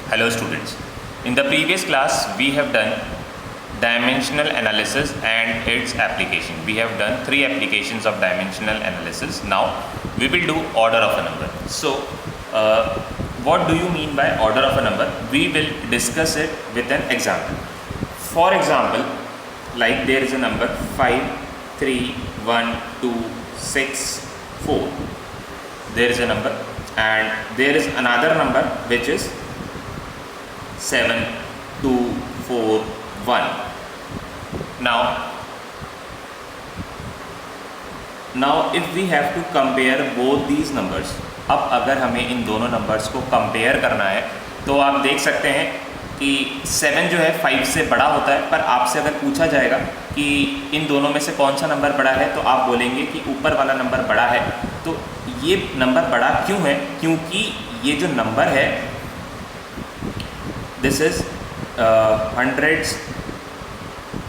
Hello students. In the previous class we have done dimensional analysis and its application. We have done 3 applications of dimensional analysis. Now we will do order of a number. So what do you mean by order of a number? We will discuss it with an example. For example, like there is a number 5, 3, 1, 2, 6, 4. There is a number and there is another number which is 7, 2, 4, 1. Now if we have to compare both these numbers, अब अगर हमें इन दोनों numbers को compare करना है तो आप देख सकते हैं कि 7 जो है 5 से बड़ा होता है, पर आपसे अगर पूछा जाएगा कि इन दोनों में से कौन सा नंबर बड़ा है तो आप बोलेंगे कि ऊपर वाला नंबर बड़ा है। तो ये नंबर बड़ा क्यों है? क्योंकि ये जो नंबर है this is hundreds,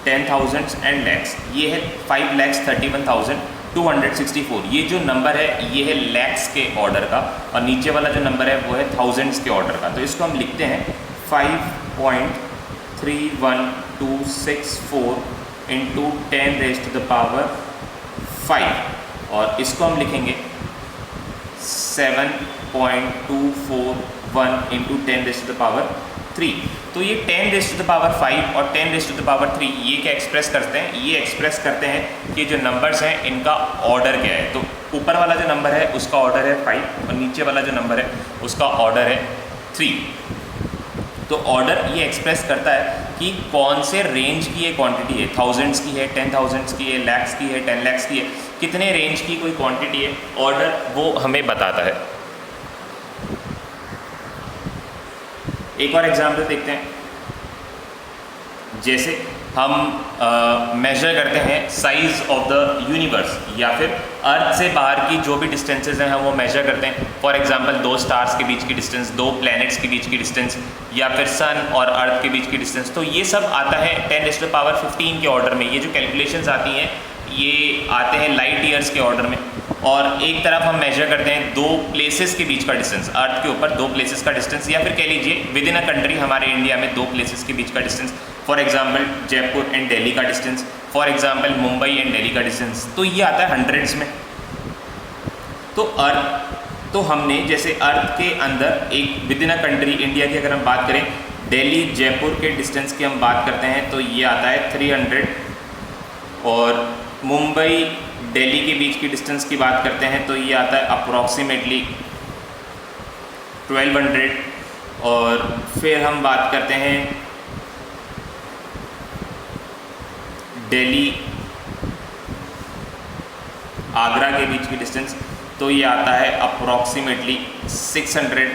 10,000 and lakhs. ये है 5,31,264। ये जो नंबर है ये है लैक्स के ऑर्डर का और नीचे वाला जो नंबर है वो है थाउजेंड्स के ऑर्डर का। तो इसको हम लिखते हैं 5.31264 इंटू 10⁻⁵ और इसको हम लिखेंगे 7.241 इंटू 10⁻⁵। तो ये 10⁵ और 10⁻⁵ ये क्या एक्सप्रेस करते हैं? ये एक्सप्रेस करते हैं कि जो नंबर्स हैं इनका ऑर्डर क्या है। तो ऊपर वाला जो नंबर है उसका ऑर्डर है 5 और नीचे वाला जो नंबर है उसका ऑर्डर है 3। तो ऑर्डर ये एक्सप्रेस करता है कि कौन से रेंज की ये क्वांटिटी है, थाउजेंड्स की है, 10,000 की है, लैक्स की है, 10 लैक्स की है, कितने रेंज की कोई क्वांटिटी है, ऑर्डर वो हमें बताता है। एक और एग्जाम्पल देखते हैं। जैसे हम मेजर करते हैं साइज़ ऑफ द यूनिवर्स या फिर अर्थ से बाहर की जो भी डिस्टेंसेज हैं हम वो मेजर करते हैं। फॉर एग्जांपल 2 स्टार्स के बीच की डिस्टेंस, 2 प्लैनेट्स के बीच की डिस्टेंस या फिर सन और अर्थ के बीच की डिस्टेंस। तो ये सब आता है 10⁻15 के ऑर्डर में। ये जो कैलकुलेशंस आती हैं ये आते हैं लाइट ईयर्स के ऑर्डर में। और एक तरफ हम मेजर करते हैं 2 प्लेसेस के बीच का डिस्टेंस, अर्थ के ऊपर 2 प्लेसेस का डिस्टेंस, या फिर कह लीजिए विद इन अ कंट्री हमारे इंडिया में 2 प्लेसेस के बीच का distance. For example Jaipur and Delhi का distance, for example Mumbai and Delhi का डिस्टेंस। तो ये आता है हंड्रेड्स में। तो हमने जैसे अर्थ के अंदर एक with in a country India की अगर हम बात करें, दिल्ली जयपुर के डिस्टेंस की हम बात करते हैं तो ये आता है 300, और मुंबई दिल्ली के बीच की डिस्टेंस की बात करते हैं तो ये आता है अप्रॉक्सीमेटली 1200। और फिर हम बात करते हैं दिल्ली आगरा के बीच की डिस्टेंस तो ये आता है अप्रॉक्सीमेटली 600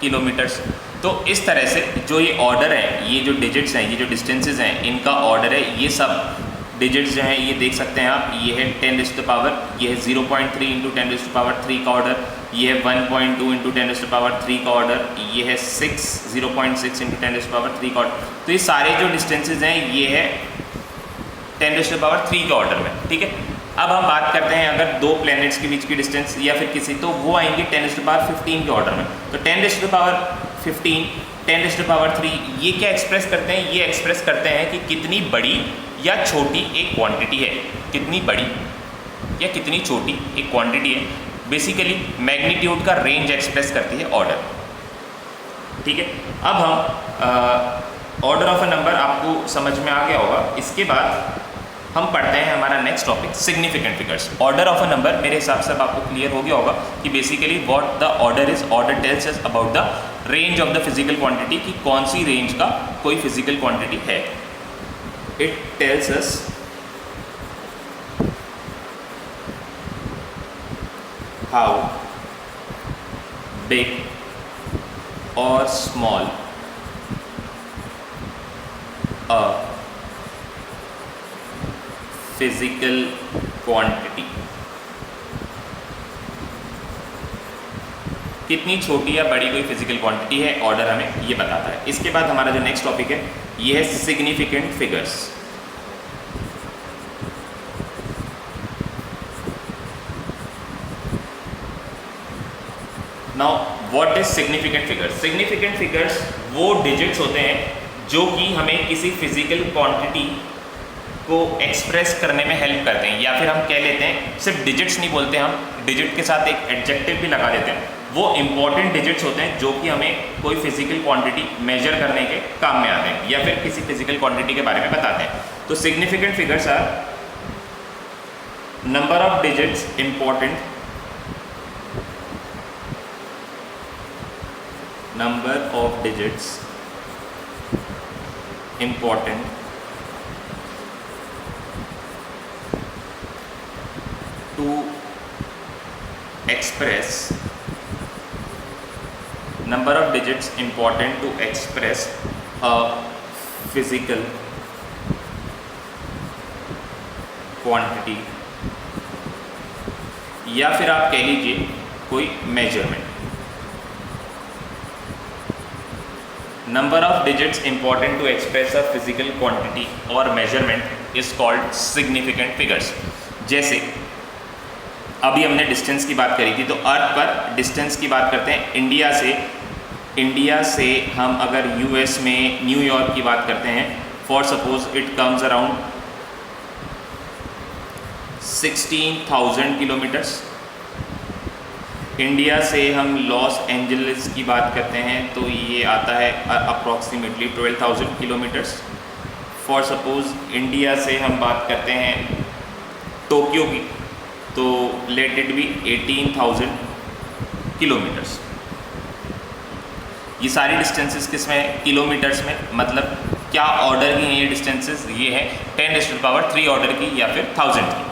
किलोमीटर्स। तो इस तरह से जो ये ऑर्डर है, ये जो डिजिट्स हैं, ये जो डिस्टेंसेस हैं, इनका ऑर्डर है। ये सब डिजिट्स जो हैं ये देख सकते हैं आप, ये है 10⁻, ये है 0.3 इंटू 10⁻³ का ऑर्डर, ये है 1.2 इंटू 10⁻³ का ऑर्डर, ये है 0.6 इंटू 10⁻³ का ऑर्डर। तो ये सारे जो डिस्टेंसेज हैं ये है 10⁻³ के ऑर्डर में। ठीक है, अब हम बात करते हैं अगर 2 प्लैनेट्स के बीच की डिस्टेंस या फिर किसी, तो वो आएंगे 10⁻15 के ऑर्डर में। तो 10⁻15, 10⁻³ ये क्या एक्सप्रेस करते हैं? ये एक्सप्रेस करते हैं कि कितनी बड़ी या छोटी एक क्वांटिटी है, कितनी बड़ी या कितनी छोटी एक क्वांटिटी है। बेसिकली मैग्नीट्यूड का रेंज एक्सप्रेस करती है ऑर्डर। ठीक है, अब हम ऑर्डर ऑफ अ नंबर आपको समझ में आ गया होगा। इसके बाद हम पढ़ते हैं हमारा next topic significant figures. Order of a number मेरे हिसाब से अब आपको क्लियर हो गया होगा कि basically what the order is. Order tells us about the range of the physical quantity, कि कौन सी रेंज का कोई फिजिकल क्वांटिटी है। It tells us how big और स्मॉल अ फिजिकल क्वांटिटी, कितनी छोटी या बड़ी कोई फिजिकल क्वांटिटी है, ऑर्डर हमें ये बताता है। इसके बाद हमारा जो नेक्स्ट टॉपिक है ये है significant figures. Now what is significant figures? Significant figures वो डिजिट्स होते हैं जो कि हमें किसी फिजिकल क्वांटिटी को एक्सप्रेस करने में हेल्प करते हैं, या फिर हम कह लेते हैं सिर्फ डिजिट्स नहीं बोलते, हम डिजिट के साथ एक एडजेक्टिव भी लगा देते हैं। वो इंपॉर्टेंट डिजिट्स होते हैं जो कि हमें कोई फिजिकल क्वांटिटी मेजर करने के काम में आते हैं या फिर किसी फिजिकल क्वांटिटी के बारे में बताते हैं। तो significant figures are number of digits important, number of digits important to express number of digits important to express a physical quantity, या फिर आप कह लीजिए कोई measurement. Number of digits important to express a physical quantity or measurement is called significant figures। जैसे अभी हमने distance की बात करी थी, तो अर्थ पर डिस्टेंस की बात करते हैं इंडिया से हम अगर यूएस में न्यूयॉर्क की बात करते हैं, for suppose it comes around 16,000 kilometres. India से हम लॉस एंजलिस की बात करते हैं तो ये आता है approximately 12,000 kilometres. For suppose India से हम बात करते हैं टोक्यो की, तो लेट इट बी 18,000 किलोमीटर्स। ये सारी डिस्टेंसेस किस में है? किलोमीटर्स में। मतलब क्या ऑर्डर की हैं ये डिस्टेंसेस? ये है 10⁻³ ऑर्डर की या फिर 1000 की।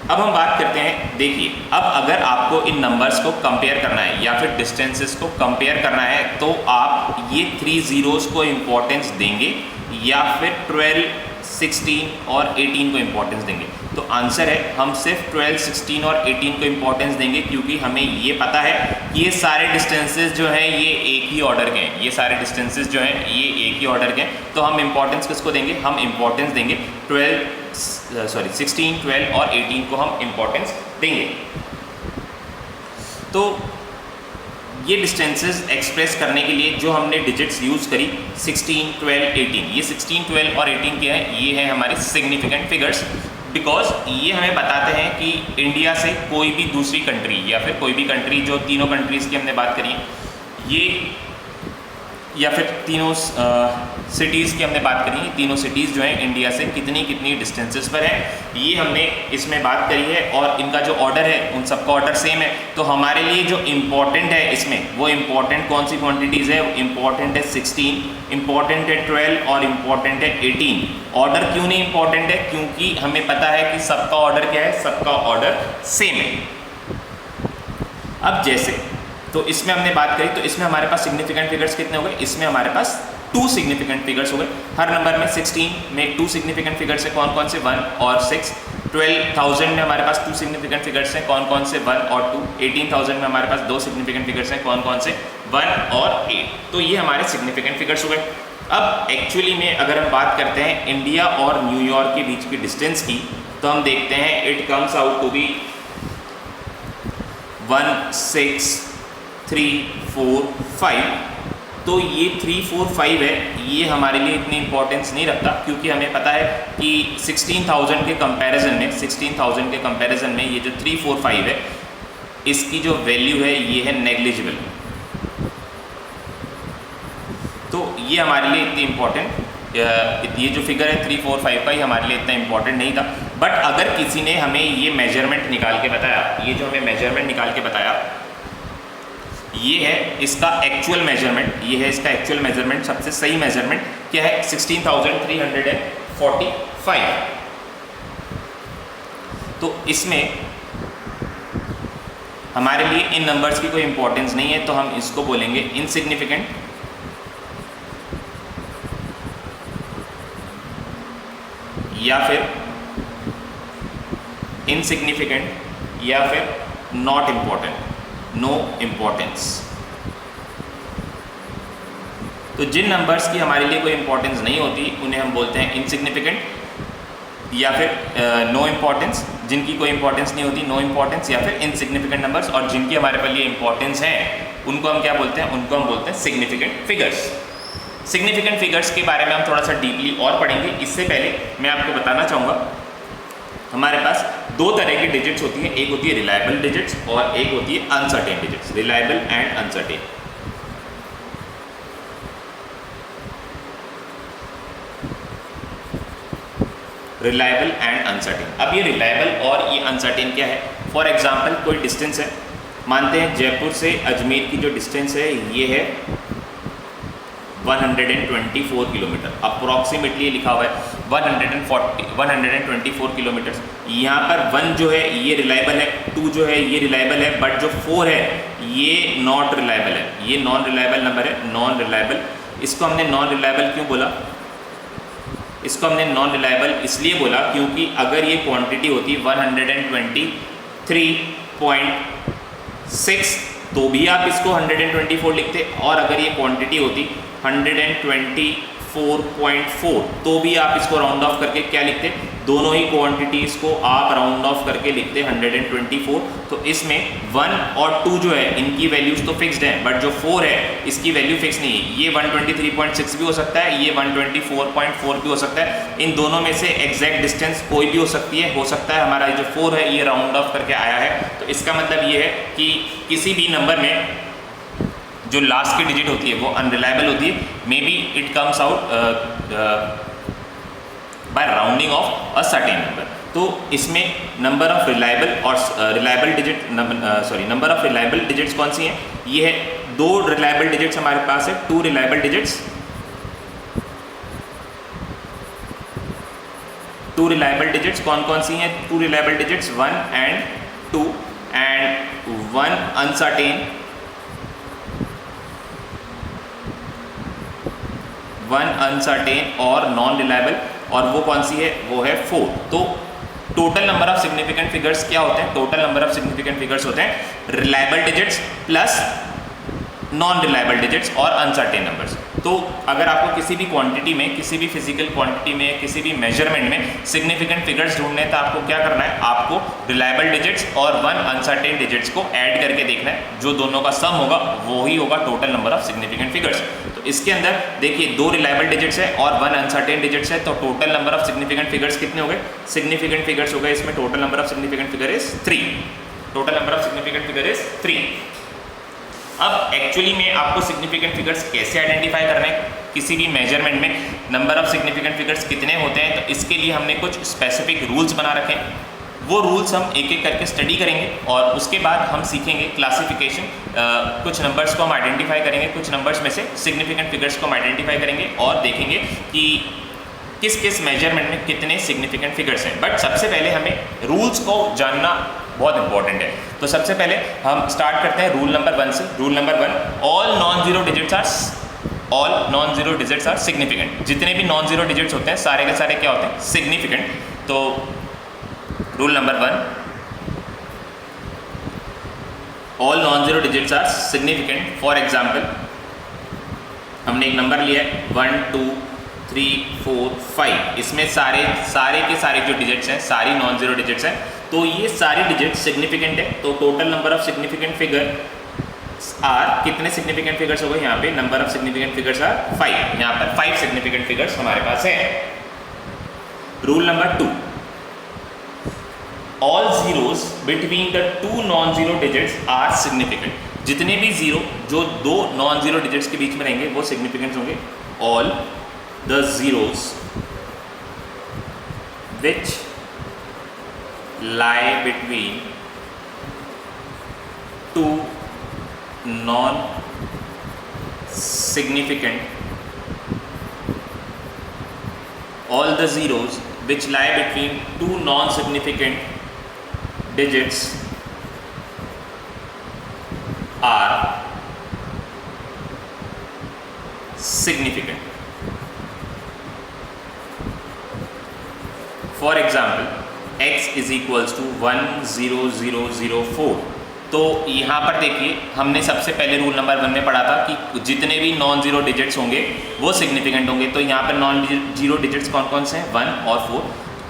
अब हम बात करते हैं, देखिए अब अगर आपको इन नंबर्स को कंपेयर करना है या फिर डिस्टेंसेस को कंपेयर करना है, तो आप ये 3 ज़ीरोज़ को इम्पोर्टेंस देंगे या फिर 12, 16 और 18 को इम्पोर्टेंस देंगे? तो आंसर है हम सिर्फ 12, 16 और 18 को इम्पोर्टेंस देंगे, क्योंकि हमें ये पता है कि ये सारे डिस्टेंसेस जो हैं ये एक ही ऑर्डर के हैं। ये सारे डिस्टेंसेस जो हैं ये एक ही ऑर्डर के हैं, तो हम इम्पोर्टेंस किसको देंगे? हम इम्पोर्टेंस देंगे 16, 12 और 18 को हम इम्पोर्टेंस देंगे। तो ये डिस्टेंसेस एक्सप्रेस करने के लिए जो हमने डिजिट्स यूज़ करी 16, 12, 18, ये 16, 12 और 18 क्या है? ये है हमारे सिग्निफिकेंट फिगर्स, बिकॉज ये हमें बताते हैं कि इंडिया से कोई भी दूसरी कंट्री या फिर कोई भी कंट्री, जो तीनों कंट्रीज़ की हमने बात करी है, ये या फिर तीनों सिटीज़ की हमने बात करी है, तीनों सिटीज़ जो हैं इंडिया से कितनी डिस्टेंसेस पर है, ये हमने इसमें बात करी है। और इनका जो ऑर्डर है उन सबका ऑर्डर सेम है। तो हमारे लिए जो इम्पॉर्टेंट है इसमें, वो इम्पॉर्टेंट कौन सी क्वांटिटीज़ है? इम्पॉर्टेंट है 16, इम्पॉर्टेंट है 12 और इम्पॉर्टेंट है 18। ऑर्डर क्यों नहीं इम्पॉर्टेंट है? क्योंकि हमें पता है कि सबका ऑर्डर क्या है, सबका ऑर्डर सेम है। अब जैसे तो इसमें हमने बात करी, तो इसमें हमारे पास सिग्निफिकेंट फिगर्स कितने हो गए? इसमें हमारे पास 2 सिग्निफिकेंट फिगर्स हो गए। हर नंबर में 16 में 2 सिग्निफिकेंट फिगर्स हैं, कौन कौन से? 1 और 6। 12,000 में हमारे पास 2 सिग्निफिकेंट फिगर्स हैं, कौन कौन से? 1 और 2। 18,000 में हमारे पास 2 सिग्निफिकेंट फिगर्स हैं, कौन कौन से? 1 और 8। तो ये हमारे सिग्निफिकेंट फिगर्स हो गए। अब एक्चुअली में अगर हम बात करते हैं इंडिया और न्यूयॉर्क के बीच की डिस्टेंस की, तो हम देखते हैं it comes out to be 1, 6, 3, 4, 5। तो ये 3, 4, 5 है, ये हमारे लिए इतनी इंपॉर्टेंस नहीं रखता, क्योंकि हमें पता है कि 16,000 के कंपैरिजन में ये जो 3, 4, 5 है, इसकी जो वैल्यू है ये है नेग्लिजिबल। तो ये हमारे लिए इतनी इंपॉर्टेंट, ये जो फिगर है 3, 4, 5 का, ही हमारे लिए इतना इंपॉर्टेंट नहीं था। बट अगर किसी ने हमें ये मेजरमेंट निकाल के बताया, ये जो हमें मेजरमेंट निकाल के बताया, ये है इसका एक्चुअल मेजरमेंट, ये है इसका एक्चुअल मेजरमेंट, सबसे सही मेजरमेंट क्या है? 16,345। तो इसमें हमारे लिए इन नंबर्स की कोई इंपॉर्टेंस नहीं है, तो हम इसको बोलेंगे इनसिग्निफिकेंट, या फिर इनसिग्निफिकेंट, या फिर नॉट इम्पॉर्टेंट, नो इम्पॉर्टेंस। तो जिन नंबर्स की हमारे लिए कोई इंपॉर्टेंस नहीं होती उन्हें हम बोलते हैं इनसिग्निफिकेंट, या फिर नो इम्पॉर्टेंस। जिनकी कोई इंपॉर्टेंस नहीं होती, नो इम्पॉर्टेंस या फिर इनसिग्निफिकेंट नंबर्स। और जिनकी हमारे लिए इंपॉर्टेंस है उनको हम क्या बोलते हैं, उनको हम बोलते हैं सिग्निफिकेंट फिगर्स। सिग्निफिकेंट फिगर्स के बारे में हम थोड़ा सा डीपली और पढ़ेंगे। इससे पहले मैं आपको बताना चाहूँगा, हमारे पास दो तरह की डिजिट्स होती हैं, एक होती है रिलायबल डिजिट्स और एक होती है uncertain digits, reliable and uncertain. Reliable and uncertain. अब ये रिलायबल और ये अनसर्टेन क्या है? फॉर एग्जांपल कोई डिस्टेंस है, मानते हैं जयपुर से अजमेर की जो डिस्टेंस है ये है 124 किलोमीटर, अप्रॉक्सीमेटली लिखा हुआ है 124 किलोमीटर। यहाँ पर 1 जो है ये रिलायबल है, 2 जो है ये रिलायबल है, बट जो 4 है ये नॉट रिलायबल है, ये नॉन रिलायबल नंबर है, नॉन रिलायबल। इसको हमने नॉन रिलायबल क्यों बोला? इसको हमने नॉन रिलायबल इसलिए बोला क्योंकि अगर ये क्वांटिटी होती 123.6 तो भी आप इसको 124 लिखते, और अगर ये क्वांटिटी होती 124.4 तो भी आप इसको राउंड ऑफ करके क्या लिखते? दोनों ही क्वांटिटीज़ को आप राउंड ऑफ करके लिखते 124। तो इसमें 1 और 2 जो है इनकी वैल्यूज़ तो फिक्स्ड हैं, बट जो 4 है इसकी वैल्यू फिक्स नहीं है। ये 123.6 भी हो सकता है, ये 124.4 भी हो सकता है। इन दोनों में से एग्जैक्ट डिस्टेंस कोई भी हो सकती है। हो सकता है हमारा जो 4 है ये राउंड ऑफ करके आया है। तो इसका मतलब ये है कि किसी भी नंबर में जो लास्ट की डिजिट होती है वो अनरिलायबल होती है। May be it comes out by rounding off a certain number. तो इसमें नंबर ऑफ रिलायबल और reliable digit number of reliable digits कौन सी हैं? ये है 2 रिलायबल डिजिट्स हमारे पास है, 2 रिलायबल डिजिट्स, 2 रिलायबल डिजिट्स कौन कौन सी हैं? 2 reliable digits 1 and 2 and 1 uncertain, 1 uncertain और नॉन रिलायबल, और वो कौन सी है? वो है 4। तो total number of significant figures क्या होते हैं? Total number of significant figures होते हैं reliable digits plus non reliable digits और अनसर्टेन नंबर्स। तो अगर आपको किसी भी क्वांटिटी में, किसी भी फिजिकल क्वांटिटी में, किसी भी मेजरमेंट में सिग्निफिकेंट फिगर्स ढूंढने हैं तो आपको क्या करना है? आपको रिलायबल डिजिट्स और 1 अनसर्टेन डिजिट्स को ऐड करके देखना है। जो दोनों का सम होगा वो ही होगा total number of significant figures. तो इसके अंदर देखिए 2 रिलायबल डिजिट्स है और 1 अनसर्टेन डिजिट्स है, तो total number of significant figures कितने हो गए? सिग्निफिकेंट फिगर्स हो गए इसमें, total number of significant figure is 3। Total number of significant figure is 3। अब एक्चुअली में आपको सिग्निफिकेंट फिगर्स कैसे आइडेंटिफाई करने हैं? किसी भी मेजरमेंट में नंबर ऑफ सिग्निफिकेंट फिगर्स कितने होते हैं, तो इसके लिए हमने कुछ स्पेसिफिक रूल्स बना रखे हैं। वो रूल्स हम एक एक करके स्टडी करेंगे और उसके बाद हम सीखेंगे क्लासिफिकेशन। कुछ नंबर्स को हम आइडेंटिफाई करेंगे, कुछ नंबर्स में से सिग्निफिकेंट फिगर्स को हम आइडेंटिफाई करेंगे और देखेंगे कि किस किस मेजरमेंट में कितने सिग्निफिकेंट फिगर्स हैं। बट सबसे पहले हमें रूल्स को जानना बहुत इंपॉर्टेंट है। तो सबसे पहले हम स्टार्ट करते हैं रूल नंबर 1 से। Rule number 1, all non zero digits are significant. जितने भी नॉन जीरो डिजिट्स होते हैं सारे के सारे क्या होते हैं? सिग्निफिकेंट। तो rule number 1, all non zero digits are significant. For example हमने एक नंबर लिया है 1 2 3 4 5, इसमें सारे के सारे जो डिजिट्स हैं सारी नॉन जीरो डिजिट्स हैं, तो ये सारी डिजिट्स सिग्निफिकेंट है। तो total number of significant figure are, कितने सिग्निफिकेंट फिगर्स हो गए यहाँ पे? Number of significant figures are 5। यहाँ पर 5 सिग्निफिकेंट फिगर्स हमारे पास है। Rule number 2, all zeros between the 2 non zero digits are significant. जितने भी जीरो जो 2 नॉन जीरो डिजिट्स के बीच में रहेंगे वो सिग्निफिकेंट होंगे। All the zeros which lie between 2 non-significant, all the zeros which lie between 2 non-significant digits are significant. For example, x is equals to 10004। तो यहाँ पर देखिए हमने सबसे पहले रूल नंबर 1 में पढ़ा था कि जितने भी नॉन जीरो डिजिट्स होंगे वो सिग्निफिकेंट होंगे। तो यहाँ पर नॉन जीरो डिजिट्स कौन कौन से हैं? 1 और 4।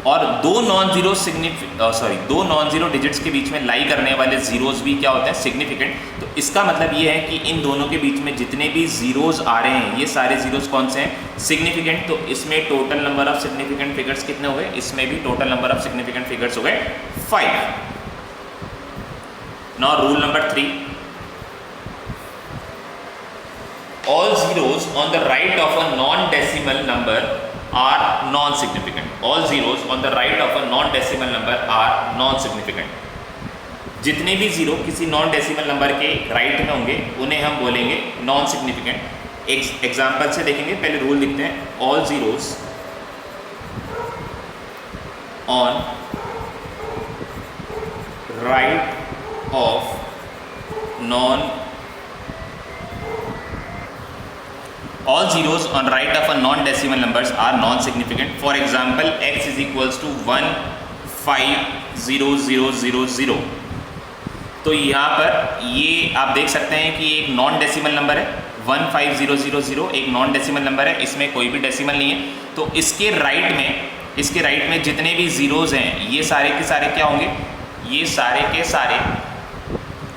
और दो नॉन जीरो डिजिट्स के बीच में लाई करने वाले जीरोज भी क्या होते हैं, सिग्निफिकेंट। तो इसका मतलब ये है कि इन दोनों के बीच में जितने भी जीरोज आ रहे हैं ये सारे जीरोज कौन से हैं, सिग्निफिकेंट। तो इसमें total number of significant figures कितने हो गए, इसमें भी total number of significant figures हो गए 5। Now rule number 3, all zeros on the right of a non-decimal number are non-significant. All zeros on the right of a non-decimal number are non-significant. जितने भी zero किसी non decimal number के right में होंगे उन्हें हम बोलेंगे नॉन सिग्निफिकेंट। एग्जाम्पल से देखेंगे, पहले रूल लिखते हैं। All zeros on right of non all zeros on right of a non-decimal numbers are non-significant. For example, x is equals to 1 5 0 0 0 0। तो यहाँ पर ये आप देख सकते हैं कि एक नॉन डेसिमल नंबर है 1 5 0 0 0, एक नॉन डेसिमल नंबर है, इसमें कोई भी डेसिमल नहीं है। तो इसके राइट में जितने भी जीरोज हैं ये सारे के सारे क्या होंगे, ये सारे के सारे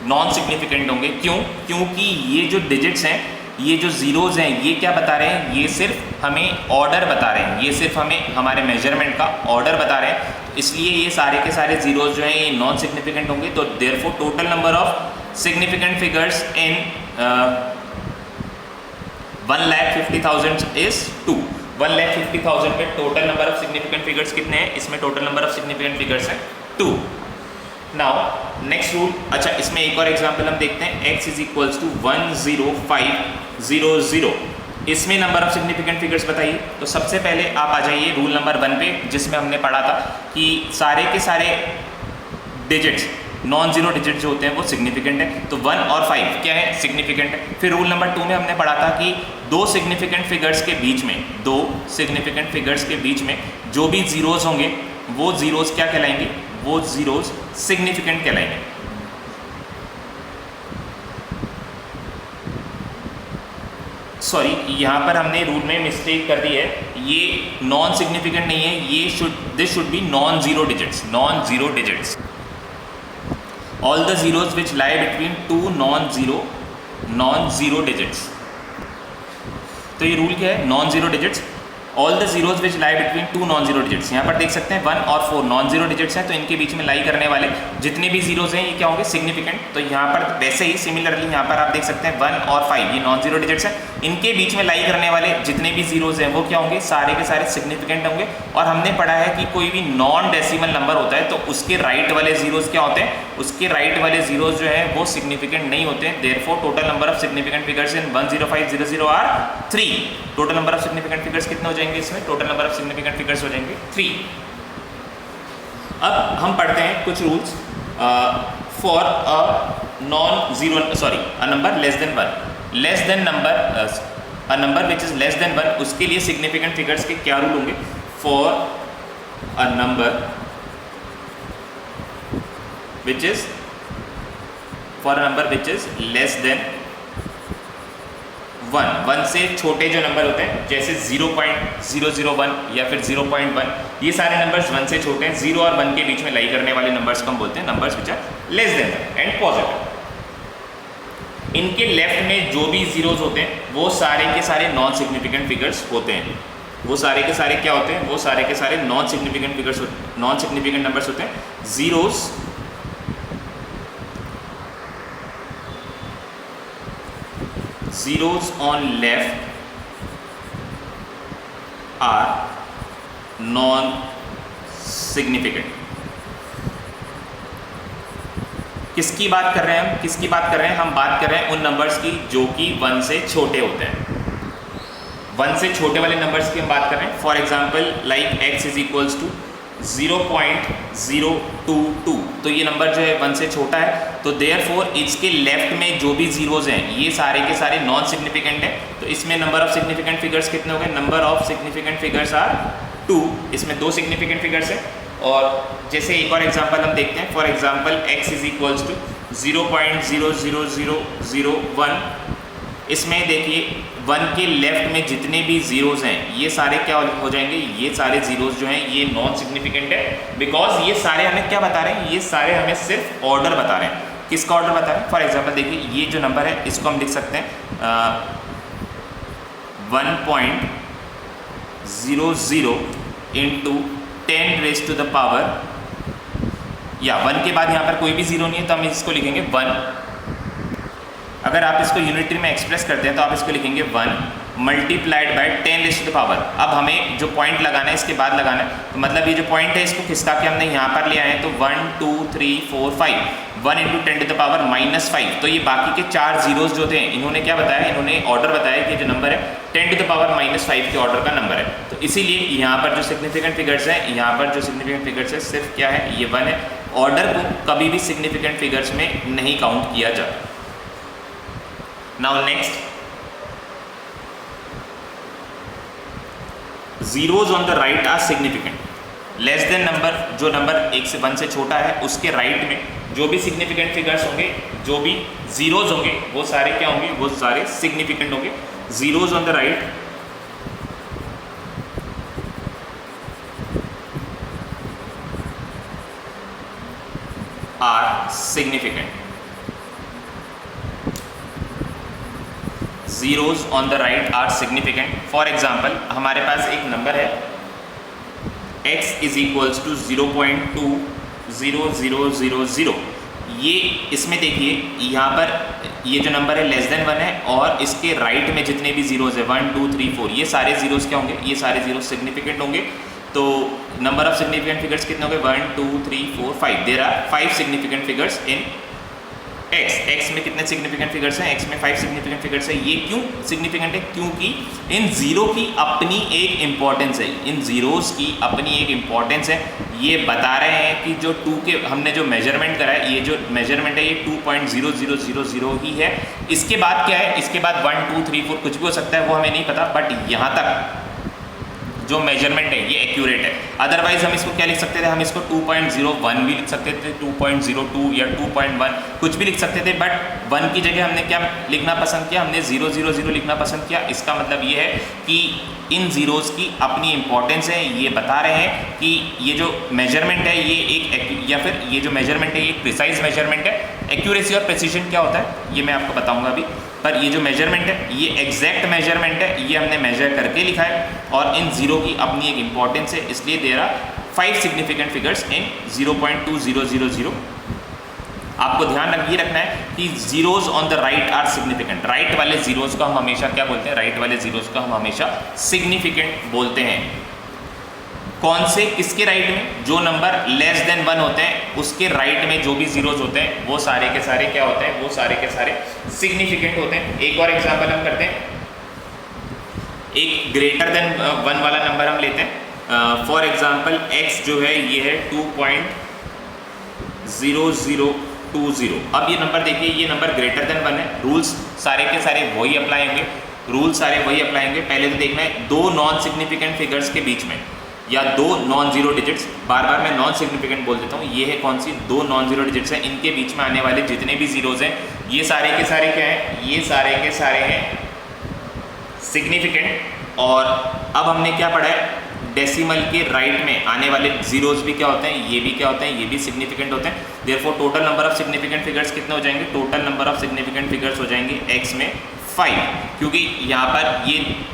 नॉन सिग्निफिकेंट होंगे। क्यों? क्योंकि ये जो डिजिट्स हैं, ये जो जीरोज हैं, ये क्या बता रहे हैं, ये सिर्फ हमें ऑर्डर बता रहे हैं, ये सिर्फ हमें हमारे मेजरमेंट का ऑर्डर बता रहे हैं। इसलिए ये सारे के सारे जीरोज जो हैं ये नॉन सिग्निफिकेंट होंगे। तो therefore total number of significant figures in 1,50,000 is 2। 1,50,000 में total number of significant figures कितने हैं, इसमें total number of significant figures हैं 2। नाउ नेक्स्ट रूल, अच्छा इसमें एक और एग्जांपल हम देखते हैं। x is equals to 1 0 5 0 0। इसमें नंबर ऑफ सिग्निफिकेंट फिगर्स बताइए। तो सबसे पहले आप आ जाइए रूल नंबर 1 पे, जिसमें हमने पढ़ा था कि सारे के सारे डिजिट्स नॉन जीरो डिजिट जो होते हैं वो सिग्निफिकेंट है। तो 1 और 5 क्या है, सिग्निफिकेंट है। फिर रूल नंबर 2 में हमने पढ़ा था कि दो सिग्निफिकेंट फिगर्स के बीच में जो भी जीरोज होंगे वो जीरोज क्या कहलाएंगे, वो जीरोज सिग्निफिकेंट कहलाएंगे। सॉरी, यहाँ पर हमने रूल में मिस्टेक कर दी है, ये नॉन सिग्निफिकेंट नहीं है, ये this should be non zero digits. All the zeros which lie between two non zero digits. तो ये रूल क्या है, non zero digits. All the zeros which lie between two non zero digits. यहाँ पर देख सकते हैं 1 और 4 नॉन जीरो डिजिट्स हैं, तो इनके बीच में लाई करने वाले जितने भी जीरोज हैं ये क्या होंगे, सिग्निफिकेंट। तो यहाँ पर वैसे ही सिमिलरली यहाँ पर आप देख सकते हैं 1 और 5 ये नॉन जीरो डिजिट्स हैं, इनके बीच में लाई करने वाले जितने भी जीरोज हैं वो क्या होंगे, सारे के सारे सिग्निफिकेंट होंगे। और हमने पढ़ा है कि कोई भी नॉन डेसिमल नंबर होता है तो उसके राइट वाले जीरोज क्या होते हैं, उसके राइट वाले जीरोज जो है वो सिग्निफिकेंट नहीं होते हैं। Therefore total number of significant figures in 10500 are 3। Total number of significant figures कितने हो जाएंगे इसमें, total number of significant figures हो जाएंगे 3। अब हम पढ़ते हैं कुछ rules for a number less than 1, a number which is less than 1, उसके लिए सिग्निफिकेंट फिगर्स के क्या रूल होंगे। For a number which is less than 1 से छोटे जो नंबर होते हैं जैसे 0.001 या फिर 0.1, ये सारे नंबर्स 1 से छोटे हैं। 0 और 1 के बीच में लाई करने वाले नंबर्स को हम बोलते हैं numbers which are less than 1 and positive. इनके लेफ्ट में जो भी जीरोज होते हैं वो सारे के सारे नॉन सिग्निफिकेंट फिगर्स होते हैं। वो सारे के सारे क्या होते हैं, वो सारे के सारे नॉन सिग्निफिकेंट नंबर्स होते हैं। Zeros on left are non-significant। किसकी बात कर रहे हैं हम बात कर रहे हैं उन नंबर्स की जो कि 1 से छोटे होते हैं। 1 से छोटे वाले नंबर्स की हम बात कर रहे हैं। For example like x is equals to 0.022। तो ये नंबर जो है 1 से छोटा है, तो देयरफॉर इसके लेफ्ट में जो भी जीरोज हैं ये सारे के सारे नॉन सिग्निफिकेंट हैं। तो इसमें नंबर ऑफ सिग्निफिकेंट फिगर्स कितने हो गए, number of significant figures are 2। इसमें 2 सिग्निफिकेंट फिगर्स हैं। और जैसे एक और एग्जांपल हम देखते हैं, for example x is equals to 0.00001 इसमें देखिए 1 के लेफ्ट में जितने भी जीरोज हैं ये सारे क्या हो जाएंगे, ये सारे जीरोज जो हैं ये नॉन सिग्निफिकेंट है, बिकॉज ये सारे हमें क्या बता रहे हैं, ये सारे हमें सिर्फ ऑर्डर बता रहे हैं। किसका ऑर्डर बता रहे हैं? फॉर एग्जाम्पल देखिए ये जो नंबर है इसको हम लिख सकते हैं 1.00 इंटू 10⁻⁴, या 1 के बाद यहाँ पर कोई भी जीरो नहीं है तो हम इसको लिखेंगे 1। अगर आप इसको यूनिटरी में एक्सप्रेस करते हैं तो आप इसको लिखेंगे 1 मल्टीप्लाइड बाय 10⁻⁴। अब हमें जो पॉइंट लगाना है इसके बाद लगाना है, तो मतलब ये जो पॉइंट है इसको खिसका के हमने यहाँ पर ले आए हैं, तो 1 2 3 4 5 1 इंटू 10⁻⁻5। तो ये बाकी के 4 जीरोज जो थे इन्होंने क्या बताया, इन्होंने ऑर्डर बताया कि जो नंबर है 10⁻⁻5 के ऑर्डर का नंबर है। तो इसीलिए यहाँ पर जो सिग्निफिकेंट फिगर्स हैं, यहाँ पर जो सिग्निफिकेंट फिगर्स है सिर्फ क्या है, ये 1 है। ऑर्डर को कभी भी सिग्निफिकेंट फिगर्स में नहीं काउंट किया जाता। Now next, zeros on the right are significant. Less than number, जो नंबर 1 से छोटा है उसके राइट में जो भी सिग्निफिकेंट फिगर्स होंगे, जो भी जीरोज होंगे वो सारे क्या होंगे, वो सारे सिग्निफिकेंट होंगे। Zeros on the right are significant. Zeros on the right are significant. For example हमारे पास एक नंबर है x इज इक्वल्स टू 0.20000। ये इसमें देखिए यहाँ पर ये जो नंबर है लेस देन 1 है, और इसके राइट में जितने भी जीरोज है 1 2 3 4 ये सारे जीरोज क्या होंगे, ये सारे जीरोज सिग्निफिकेंट होंगे। तो नंबर ऑफ सिग्निफिकेंट फिगर्स कितने होंगे, 1 2 3 4 5। There are 5 significant figures in x में कितने सिग्निफिकेंट फिगर्स हैं, x में 5 सिग्निफिकेंट फिगर्स है। ये क्यों सिग्निफिकेंट है, क्योंकि इन जीरो की अपनी एक इंपॉर्टेंस है, इन जीरोस की अपनी एक इंपॉर्टेंस है। ये बता रहे हैं कि जो 2 के हमने जो मेजरमेंट करा है, ये जो मेजरमेंट है ये 2.0000 ही है। इसके बाद क्या है, इसके बाद 1 2 3 4 कुछ भी हो सकता है, वो हमें नहीं पता, बट यहाँ तक जो मेजरमेंट है ये एक्यूरेट है। अदरवाइज हम इसको क्या लिख सकते थे, हम इसको 2.01 भी लिख सकते थे, 2.02 या 2.1 कुछ भी लिख सकते थे, बट 1 की जगह हमने क्या लिखना पसंद किया, हमने 000 लिखना पसंद किया। इसका मतलब ये है कि इन जीरोज की अपनी इंपॉर्टेंस है। ये बता रहे हैं कि ये जो मेजरमेंट है ये एक, या फिर ये जो मेजरमेंट है ये एक प्रिसाइज मेजरमेंट है। एक्यूरेसी और प्रिसीजन क्या होता है ये मैं आपको बताऊंगा अभी, पर ये जो मेजरमेंट है ये एग्जैक्ट मेजरमेंट है, ये हमने मेजर करके लिखा है, और इन जीरो की अपनी एक इंपॉर्टेंस है। इसलिए there are 5 significant figures in 0.2000। आपको ध्यान ये रखना है कि zeros on the right are significant. Right वाले जीरोज को हम हमेशा क्या बोलते हैं, राइट वाले जीरोज को हम हमेशा सिग्निफिकेंट बोलते हैं। कौन से, किसके राइट में, जो नंबर लेस देन 1 होते हैं उसके राइट में जो भी जीरोज होते हैं वो सारे के सारे क्या होते हैं, वो सारे के सारे सिग्निफिकेंट होते हैं। एक और एग्जांपल हम करते हैं, एक ग्रेटर देन 1 वाला नंबर हम लेते हैं। फॉर एग्जांपल x जो है ये है 2.0020। अब ये नंबर देखिए, ये नंबर ग्रेटर देन 1 है। रूल्स सारे के सारे वही अप्लाई होंगे, रूल सारे वही अप्लाई होंगे। पहले तो देखना है दो नॉन सिग्निफिकेंट फिगर्स के बीच में या दो नॉन जीरो डिजिट्स, बार बार मैं नॉन सिग्निफिकेंट बोल देता हूँ, ये है कौन सी, दो नॉन जीरो डिजिट्स हैं, इनके बीच में आने वाले जितने भी जीरोज हैं ये सारे के सारे क्या हैं, ये सारे के सारे हैं सिग्निफिकेंट। और अब हमने क्या पढ़ा है, डेसिमल के राइट में आने वाले जीरोज भी क्या होते हैं, ये भी क्या होते हैं, ये भी सिग्निफिकेंट होते हैं। Therefore total number of significant figures कितने हो जाएंगे, total number of significant figures हो जाएंगे x में 5, क्योंकि यहाँ पर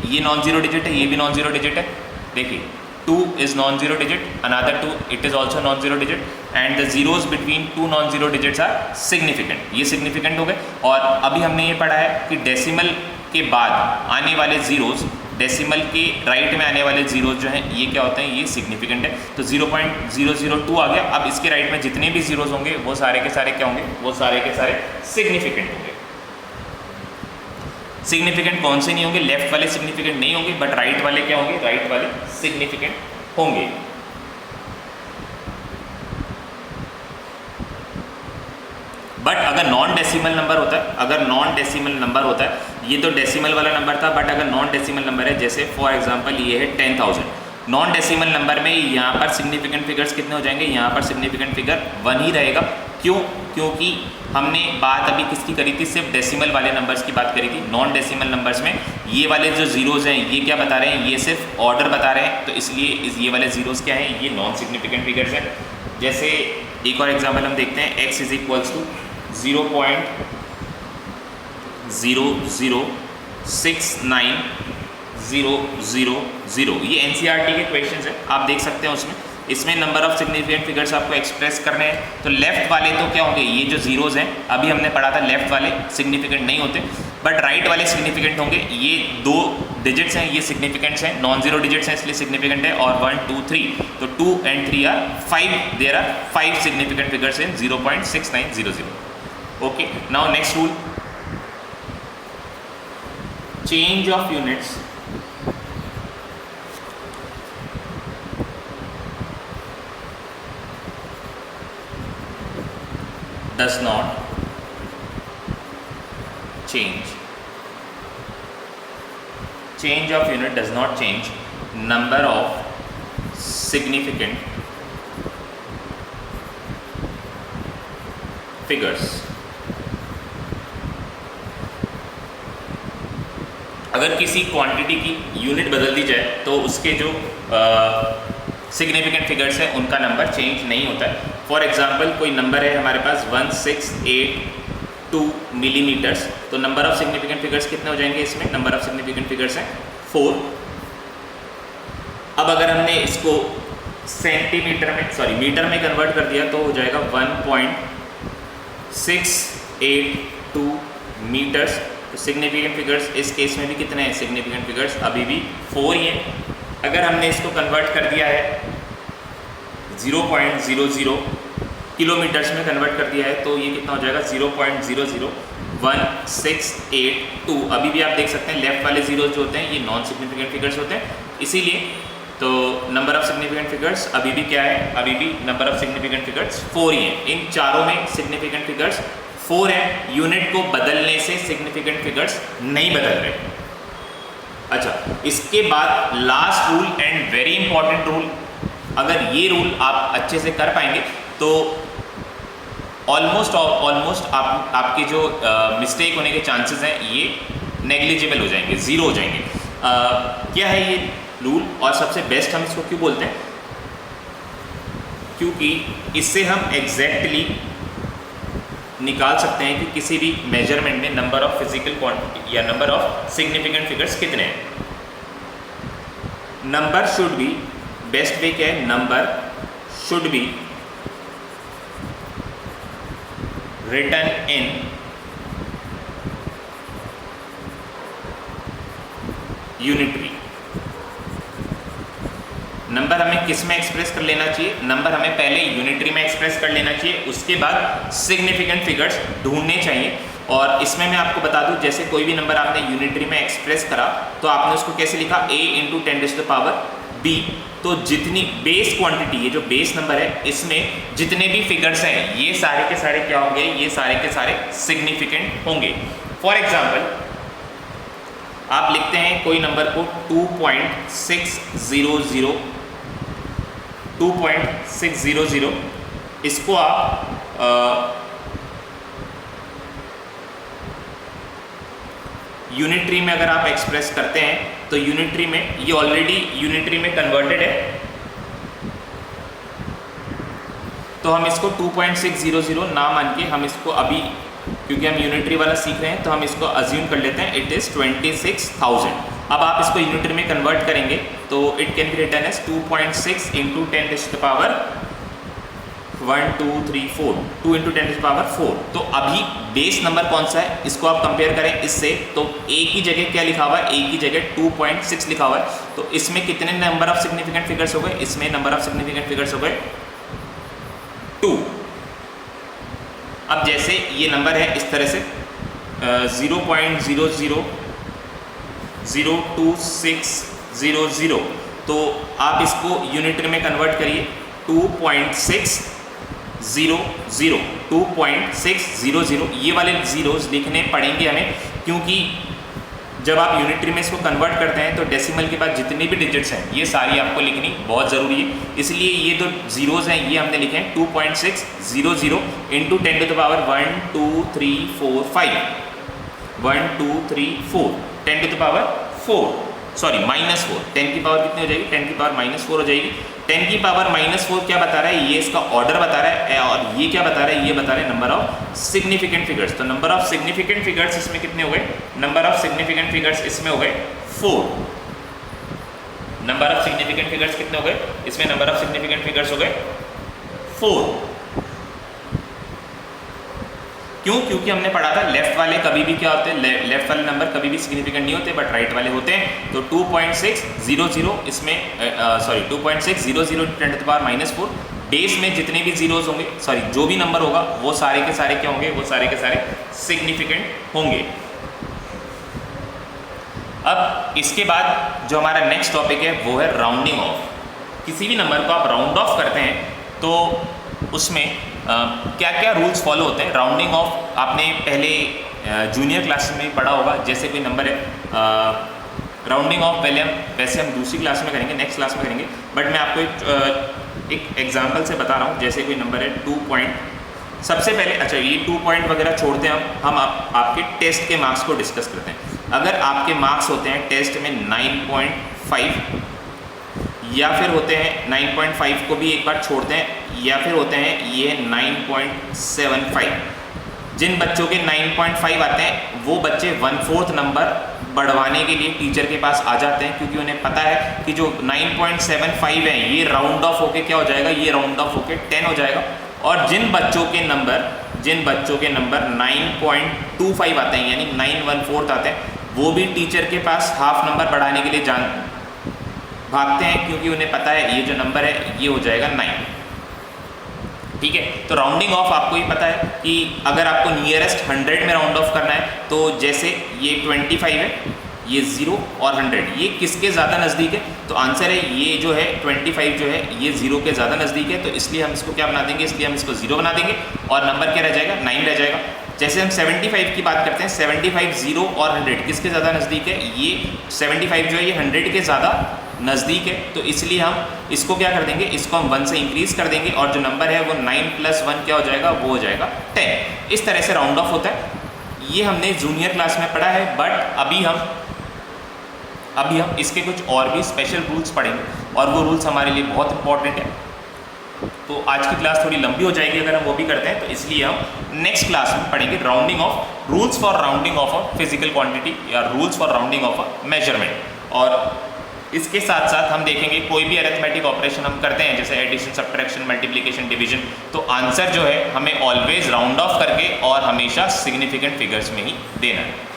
ये नॉन जीरो डिजिट है, ये भी नॉन जीरो डिजिट है। देखिए 2 is non-zero digit, another 2 it is also non-zero digit, and the zeros between 2 non-zero digits are significant. ये significant हो गए। और अभी हमने ये पढ़ा है कि डेसिमल के बाद आने वाले जीरोज, डेसिमल के राइट में आने वाले जीरोज जो हैं ये क्या होते हैं, ये सिग्निफिकेंट है। तो 0.002 आ गया। अब इसके राइट में जितने भी जीरोज होंगे वो सारे के सारे क्या होंगे, वो सारे के सारे सिग्निफिकेंट होंगे। सिग्निफिकेंट कौन से नहीं होंगे, लेफ्ट वाले सिग्निफिकेंट नहीं होंगे, बट राइट वाले क्या होंगे, राइट वाले सिग्निफिकेंट होंगे। बट अगर नॉन डेसिमल नंबर होता है, अगर नॉन डेसिमल नंबर होता है, ये तो डेसिमल वाला नंबर था, बट अगर नॉन डेसिमल नंबर है, जैसे फॉर एग्जांपल ये है 10,000, नॉन डेसिमल नंबर में यहाँ पर सिग्निफिकेंट फिगर्स कितने हो जाएंगे, यहाँ पर सिग्निफिकेंट फिगर 1 ही रहेगा। क्यों? क्योंकि हमने बात अभी किसकी करी थी? सिर्फ डेसिमल वाले नंबर्स की बात करी थी। नॉन डेसिमल नंबर्स में ये वाले जो जीरोज़ हैं ये क्या बता रहे हैं? ये सिर्फ ऑर्डर बता रहे हैं, तो इसलिए ये वाले जीरोज़ क्या हैं? ये नॉन सिग्निफिकेंट फिगर्स हैं। जैसे एक और एग्जाम्पल हम देखते हैं, x = 0.0069000। ये NCERT के क्वेश्चंस हैं, आप देख सकते हैं उसमें। इसमें नंबर ऑफ सिग्निफिकेंट फिगर्स आपको एक्सप्रेस करने हैं, तो लेफ्ट वाले तो क्या होंगे? ये जो जीरोज़ हैं अभी हमने पढ़ा था, लेफ्ट वाले सिग्निफिकेंट नहीं होते, बट राइट वाले सिग्निफिकेंट होंगे। ये 2 डिजिट्स हैं, ये सिग्निफिकेंट्स हैं, नॉन जीरो डिजिट्स हैं इसलिए सिग्निफिकेंट है। और 1 2 3, तो 2 and 3 are 5, there are 5 significant figures in 0.6900। Okay, now next rule, change of units does not change. Change of unit does not change number of significant figures. अगर किसी quantity की unit बदल दी जाए तो उसके जो सिग्निफिकेंट फिगर्स हैं उनका नंबर चेंज नहीं होता है। फॉर एग्जांपल कोई नंबर है हमारे पास 1682 मिलीमीटर्स, तो नंबर ऑफ सिग्निफिकेंट फिगर्स कितने हो जाएंगे इसमें? नंबर ऑफ सिग्निफिकेंट फिगर्स हैं 4। अब अगर हमने इसको मीटर में कन्वर्ट कर दिया तो हो जाएगा 1.682 मीटर्स। तो सिग्निफिकेंट फिगर्स इस केस में भी कितने हैं? सिग्निफिकेंट फिगर्स अभी भी 4 ही हैं। अगर हमने इसको कन्वर्ट कर दिया है 0.00 किलोमीटर्स में कन्वर्ट कर दिया है तो ये कितना हो जाएगा? 0.00162। अभी भी आप देख सकते हैं लेफ्ट वाले जीरो जो होते हैं ये नॉन सिग्निफिकेंट फिगर्स होते हैं, इसीलिए तो नंबर ऑफ सिग्निफिकेंट फिगर्स अभी भी क्या है? अभी भी नंबर ऑफ सिग्निफिकेंट फिगर्स 4 ही हैं। इन चारों में सिग्निफिकेंट फिगर्स 4 है, यूनिट को बदलने से सिग्निफिकेंट फिगर्स नहीं बदल रहे। अच्छा, इसके बाद last rule and very important rule, अगर ये रूल आप अच्छे से कर पाएंगे तो ऑलमोस्ट आपके जो मिस्टेक होने के चांसेस हैं ये नेग्लिजिबल हो जाएंगे, ज़ीरो हो जाएंगे। क्या है ये रूल और सबसे बेस्ट हम इसको क्यों बोलते हैं? क्योंकि इससे हम एग्जैक्टली निकाल सकते हैं कि किसी भी मेजरमेंट में नंबर ऑफ फिजिकल क्वांटिटी या नंबर ऑफ सिग्निफिकेंट फिगर्स कितने हैं। Number should be, best way क्या है? Number should be written in unitary. Number हमें किस में एक्सप्रेस कर लेना चाहिए? नंबर हमें पहले यूनिटरी में एक्सप्रेस कर लेना चाहिए, उसके बाद सिग्निफिकेंट फिगर्स ढूंढने चाहिए। और इसमें मैं आपको बता दूं, जैसे कोई भी नंबर आपने यूनिटरी में एक्सप्रेस करा तो आपने उसको कैसे लिखा? a × 10⁻⁵ तो जितनी बेस क्वांटिटी, ये जो बेस नंबर है इसमें जितने भी फिगर्स हैं ये सारे के सारे क्या होंगे? ये सारे के सारे सिग्निफिकेंट होंगे। फॉर एग्जाम्पल आप लिखते हैं कोई नंबर को 2.600, इसको आप यूनिटरी में अगर आप एक्सप्रेस करते हैं तो यूनिटरी में ये ऑलरेडी यूनिटरी में कन्वर्टेड है, तो हम इसको 2.600 ना मान के हम इसको अभी, क्योंकि हम यूनिटरी वाला सीख रहे हैं तो हम इसको अज्यूम कर लेते हैं इट इज़ 26,000। अब आप इसको यूनिटरी में कन्वर्ट करेंगे तो it can be written as 2.6 × 10⁻1 2 3 4, 2 × 10⁻4। तो अभी बेस नंबर कौन सा है इसको आप कंपेयर करें इससे, तो a की जगह क्या लिखा हुआ है? a की जगह 2.6 लिखा हुआ है, तो इसमें कितने नंबर ऑफ सिग्निफिकेंट फिगर्स हो गए? इसमें नंबर ऑफ सिग्निफिकेंट फिगर्स हो गए 2। अब जैसे ये नंबर है इस तरह से 0.0002600, तो आप इसको यूनिटरी में कन्वर्ट करिए 2.600। ये वाले जीरोस लिखने पड़ेंगे हमें, क्योंकि जब आप यूनिटरी में इसको कन्वर्ट करते हैं तो डेसिमल के बाद जितनी भी डिजिट्स हैं ये सारी आपको लिखनी बहुत ज़रूरी है। इसलिए ये जो जीरोज़ हैं ये हमने लिखे हैं 2.600 into 10 to the power 1 2 3 4 5 1 2 3 4 10 to the power 4 sorry -4 10 की पावर कितनी हो जाएगी 10 की पावर -4 हो जाएगी। 10 की पावर -4 क्या बता रहा है, ये इसका ऑर्डर बता रहा है और ये क्या बता रहा है, ये बता रहा है नंबर ऑफ सिग्निफिकेंट फिगर्स। तो नंबर ऑफ सिग्निफिकेंट फिगर्स इसमें कितने हो गए, नंबर ऑफ सिग्निफिकेंट फिगर्स इसमें हो गए 4। नंबर ऑफ सिग्निफिकेंट फिगर्स कितने हो गए इसमें, नंबर ऑफ सिग्निफिकेंट फिगर्स हो गए 4। क्यों, क्योंकि हमने पढ़ा था लेफ्ट वाले कभी भी क्या होते हैं, लेफ्ट वाले नंबर कभी भी सिग्निफिकेंट नहीं होते बट राइट वाले होते हैं। तो 2.600 इसमें 2.600 10 to the power -4 बेस में जितने भी जीरोज होंगे, सॉरी जो भी नंबर होगा वो सारे के सारे क्या होंगे, वो सारे के सारे सिग्निफिकेंट होंगे। अब इसके बाद जो हमारा नेक्स्ट टॉपिक है वो है राउंडिंग ऑफ। किसी भी नंबर को आप राउंड ऑफ करते हैं तो उसमें क्या क्या रूल्स फॉलो होते हैं। राउंडिंग ऑफ आपने पहले जूनियर क्लास में पढ़ा होगा, जैसे कोई नंबर है राउंडिंग ऑफ वैसे हम दूसरी क्लास में करेंगे, नेक्स्ट क्लास में करेंगे, बट मैं आपको एक एग्जांपल से बता रहा हूँ। जैसे कोई नंबर है 2 पॉइंट, सबसे पहले अच्छा ये 2 पॉइंट वगैरह छोड़ते हैं, हम आपके टेस्ट के मार्क्स को डिस्कस करते हैं। अगर आपके मार्क्स होते हैं टेस्ट में 9.5 या फिर होते हैं 9.5 को भी एक बार छोड़ते हैं, या फिर होते हैं ये 9.75। जिन बच्चों के 9.5 आते हैं वो बच्चे 1/4 नंबर बढ़वाने के लिए टीचर के पास आ जाते हैं, क्योंकि उन्हें पता है कि जो 9.75 है ये राउंड ऑफ होके क्या हो जाएगा, ये राउंड ऑफ होके 10 हो जाएगा। और जिन बच्चों के नंबर 9.25 आते हैं यानी 9/1/4 आते हैं, वो भी टीचर के पास हाफ नंबर बढ़ाने के लिए भागते हैं, क्योंकि उन्हें पता है ये जो नंबर है ये हो जाएगा 9। ठीक है, तो राउंडिंग ऑफ आपको ये पता है कि अगर आपको नियरेस्ट 100 में राउंड ऑफ करना है तो जैसे ये 25 है, ये 0 और 100 ये किसके ज़्यादा नज़दीक है, तो आंसर है ये जो है 25 जो है ये 0 के ज़्यादा नज़दीक है, तो इसलिए हम इसको क्या बना देंगे, इसलिए हम इसको 0 बना देंगे और नंबर क्या रह जाएगा 9 रह जाएगा। जैसे हम 75 की बात करते हैं, 75 0 और 100 किसके ज़्यादा नज़दीक है, ये 75 जो है ये 100 के ज़्यादा नज़दीक है, तो इसलिए हम इसको क्या कर देंगे, इसको हम 1 से इंक्रीज़ कर देंगे और जो नंबर है वो 9 + 1 क्या हो जाएगा, वो हो जाएगा 10। इस तरह से राउंड ऑफ होता है। ये हमने जूनियर क्लास में पढ़ा है, बट अभी हम इसके कुछ और भी स्पेशल रूल्स पढ़ेंगे और वो रूल्स हमारे लिए बहुत इंपॉर्टेंट है। तो आज की क्लास थोड़ी लंबी हो जाएगी अगर हम वो भी करते हैं, तो इसलिए हम नेक्स्ट क्लास में पढ़ेंगे rounding off, rules for rounding off a physical quantity या rules for rounding off a measurement. और इसके साथ साथ हम देखेंगे कोई भी अरिथमेटिक ऑपरेशन हम करते हैं जैसे एडिशन, सब्ट्रैक्शन, मल्टीप्लिकेशन, डिवीजन, तो आंसर जो है हमें ऑलवेज राउंड ऑफ करके और हमेशा सिग्निफिकेंट फिगर्स में ही देना है।